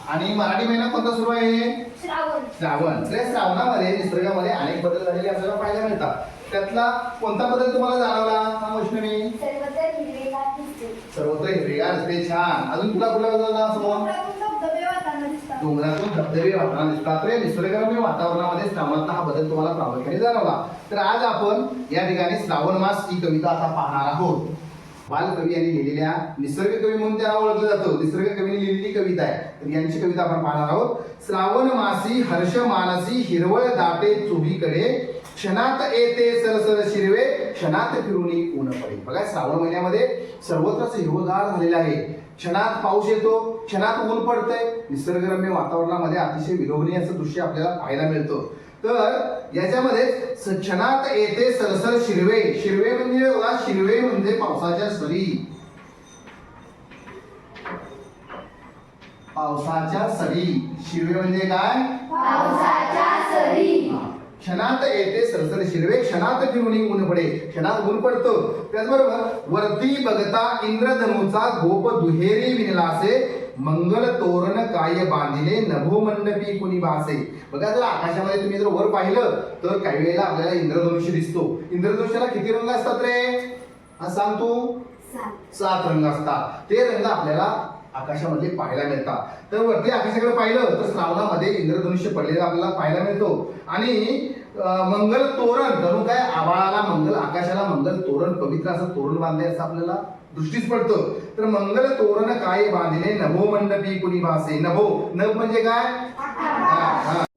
आणि मराठी महिना कोणता सुरू आहे? श्रावण. श्रावण. तर श्रावणामध्ये निसर्गामध्ये अनेक बदल झालेले आपल्याला पाहायला मिळतात. त्यातला कोणता बदल तुम्हाला जाणवला हा वैष्णवी? सर्वत्र हिरवेगार दिसते. सर्वत्र हिरवेगार दिसते. छान. अजून कुठला कुठला बदल झाला समोर? धबधबे वाहताना दिसतात. डोंगरातून धबधबे वाहताना दिसतात. तर निसर्गरम्य वातावरणामध्ये श्रावणातला हा बदल तुम्हाला प्रामुख्याने जाणवला. तर आज आपण या ठिकाणी श्रावण मास ही कविता आता पाहणार आहोत. बालकवी यांनी लिहिलेल्या निसर्ग कवी म्हणून त्याला ओळखलं जातं. निसर्ग कवीने लिहिलेली कविता आहे. तर यांची कविता आपण पाहणार आहोत. श्रावण मासी हर्ष मानसी हिरवळ दाटे चोहीकडे क्षणात येते सरसर शिरवे क्षणात फिरुनी ऊन पडे. बघा श्रावण महिन्यामध्ये सर्वत्रच हिरवगार झालेलं आहे. क्षणात पाऊस येतो, क्षणात ऊन पडतंय. निसर्गरम्य वातावरणामध्ये अतिशय विलोभनीय असं दृश्य आपल्याला पाहायला मिळतं. तर याच्यामध्ये क्षणात येते सरसर शिरवे. शिरवे म्हणजे बघा, शिरवे म्हणजे पावसाच्या सरी. पावसाच्या सरी. शिरवे म्हणजे काय? पावसाच्या सरी. क्षणात येते सरसर शिरवे क्षणात फिरुनी ऊन पडे. क्षणात ऊन पडतो. त्याचबरोबर वरती बघता इंद्रधनुचा गोप दुहेरी विणलासे मंगल तोरण काय बांधिले नभो मंडपी कुणी भासे. बघा जर आकाशामध्ये तुम्ही जर वर पाहिलं तर काही वेळेला आपल्याला इंद्रधनुष्य दिसतो. इंद्रधनुष्याला किती रंग असतात रे? हा सांग तू. 7 रंग असतात. ते रंग आपल्याला आकाशामध्ये पाहायला मिळतात. तर वरती आकाशाकडे पाहिलं तर श्रावणामध्ये इंद्रधनुष्य पडलेलं आपल्याला पाहायला मिळतो. आणि मंगल तोरण जणू काय आभाळाला मंगल आकाशाला मंगल तोरण पवित्र असं तोरण बांधले असं आपल्याला दृष्टीस पडतं. तर मंगल तोरण काय बांधले नभो मंडपी कुणी भासे. नभो नभ म्हणजे काय?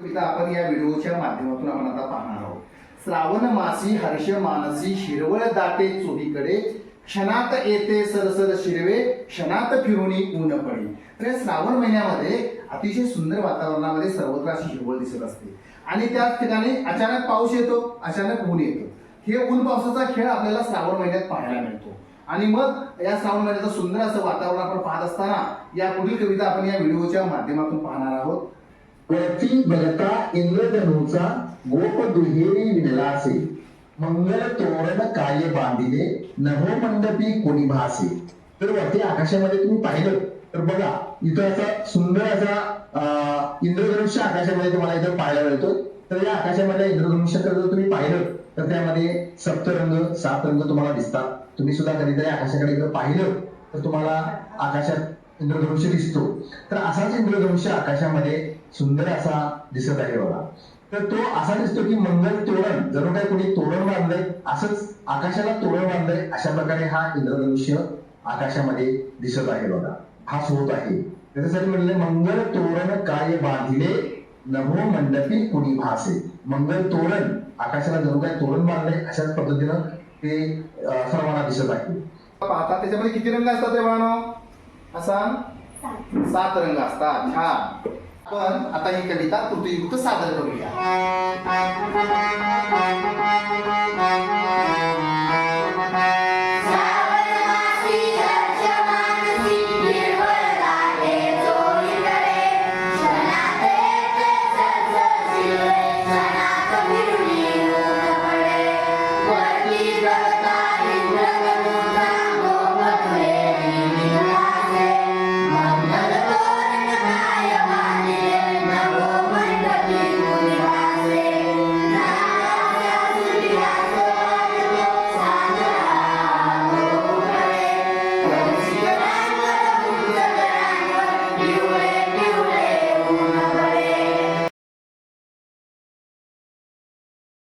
कविता आपण या व्हिडिओच्या माध्यमातून आपण आता पाहणार आहोत. श्रावण मासी हर्ष मानसी हिरवळ दाटे चोहीकडे क्षणात येते सरसर शिरवे क्षणात फिरुनी ऊन पडे. तर श्रावण महिन्यामध्ये अतिशय सुंदर वातावरणामध्ये सर्वत्र अशी हिरवळ दिसत असते. आणि त्याच ठिकाणी अचानक पाऊस येतो, अचानक ऊन येतो. हे ऊन पावसाचा खेळ आपल्याला श्रावण महिन्यात पाहायला मिळतो. आणि मग या श्रावण महिन्याचं सुंदर असं वातावरण आपण पाहत असताना या पुढील कविता आपण या व्हिडिओच्या माध्यमातून पाहणार आहोत. वरती बघता इंद्रधनुचा गोप दुहेरी विणलासे मंगल तोरण काय बांधिले नभो मंडपी कोणी भासे. तर वरती आकाशामध्ये तुम्ही पाहिलं तर बघा इथं असा सुंदर असा इंद्रधनुष्य आकाशामध्ये तुम्हाला इथं पाहायला मिळतो. तर या आकाशामध्ये इंद्रधनुष्याकडे जर तुम्ही पाहिलं तर त्यामध्ये सप्तरंग 7 रंग तुम्हाला दिसतात. तुम्ही सुद्धा कधीतरी आकाशाकडे जर पाहिलं तर तुम्हाला आकाशात इंद्रधनुष्य दिसतो. तर असाच इंद्रधनुष्य आकाशामध्ये सुंदर असा दिसत आहे बघा. तर तो असा दिसतो की मंगल तोरण जणू काय कोणी तोरण बांधलंय असंच आकाशाला तोरण बांधलंय अशा प्रकारे हा इंद्रधनुष्य आकाशामध्ये दिसत आहे बघा. हा होत आहे. त्याच्यासाठी म्हणले मंगल तोरण काय बांधिले नभो मंडपी कुणी भासे. मंगल तोरण आकाशाला जणू काय तोरण बांधलंय अशाच पद्धतीनं ते सर्वांना दिसत आहे. पाहता त्याच्यामध्ये किती रंग असतात रे बाळांनो? असा 7 रंग असतात. छान. पण आता ही कविता कृतीयुक्त सादर करूया.